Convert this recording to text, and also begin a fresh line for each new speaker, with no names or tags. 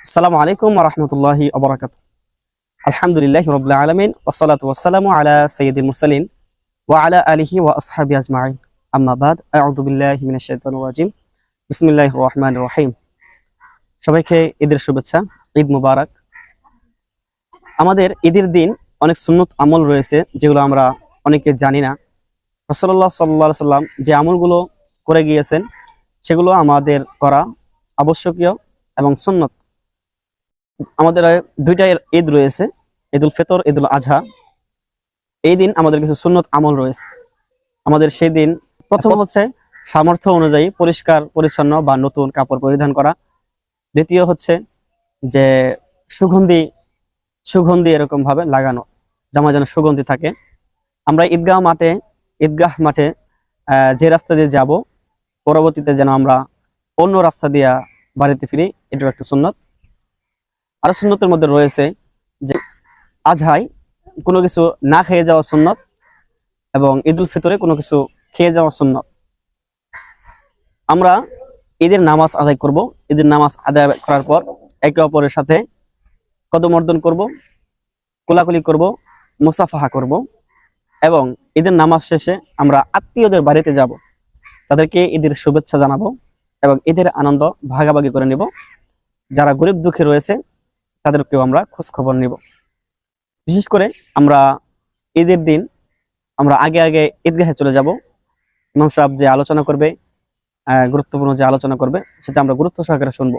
আসসালামু আলাইকুম ওয়া রাহমাতুল্লাহি ওয়া বারাকাতুহু। আলহামদুলিল্লাহি রাব্বিল আলামিন ওয়া সালাতু ওয়াস সালামু আলা সাইয়্যিদিল মুরসালিন ওয়া আলা আলিহি ওয়া আসহাবিহি আজমাইন। আম্মা বাদ, আউযু বিল্লাহি মিনাশ শাইতানির রাজিম। বিসমিল্লাহির রহমানির রহিম। সবাইকে ঈদের শুভেচ্ছা, ঈদ মুবারক। আমাদের ঈদের দিন অনেক সুন্নত আমল রয়েছে যেগুলো আমরা অনেকে জানি না। রাসূলুল্লাহ সাল্লাল্লাহু আলাইহি সাল্লাম যে আমলগুলো করে গিয়েছেন সেগুলো আমাদের করা আবশ্যকীয় এবং সুন্নত। আমাদের দুইটা ঈদ রয়েছে, ঈদুল ফিতর, ঈদুল আজহা। এই দিন আমাদের কিছু সুন্নত আমল রয়েছে। আমাদের সেই দিন প্রথম হচ্ছে সামর্থ্য অনুযায়ী পরিষ্কার পরিচ্ছন্ন বা নতুন কাপড় পরিধান করা। দ্বিতীয় হচ্ছে যে সুগন্ধি সুগন্ধি এরকম ভাবে লাগানো, জামা যেন সুগন্ধি থাকে। আমরা ঈদগাহ মাঠে যে রাস্তা দিয়ে যাব, পরবর্তীতে যেন আমরা অন্য রাস্তা দিয়ে বাড়িতে ফিরি, এটাও একটা সুন্নত। আর সুন্নতের মধ্যে রয়েছে যে আজহায় কোনো কিছু না খেয়ে যাওয়া সুন্নত এবং ঈদুল ফিতরে কোনো কিছু খেয়ে যাওয়া সুন্নত। আমরা ঈদের নামাজ আদায় করব। ঈদের নামাজ আদায় করার পর একে অপরের সাথে কদমর্দন করব, কোলাকুলি করব, মুসাফাহা করব এবং ঈদের নামাজ শেষে আমরা আত্মীয়দের বাড়িতে যাব, তাদেরকে ঈদের শুভেচ্ছা জানাবো এবং ঈদের আনন্দ ভাগাভাগি করে নিব। যারা গরিব দুঃখী রয়েছে তাদেরকেও আমরা খোঁজ খবর নিব। বিশেষ করে আমরা ঈদের দিন আমরা আগে আগে ঈদগাহে চলে যাব। ইমাম সাহেব যে আলোচনা করবে, গুরুত্বপূর্ণ যে আলোচনা করবে, সেটা আমরা গুরুত্ব সহকারে শুনবো।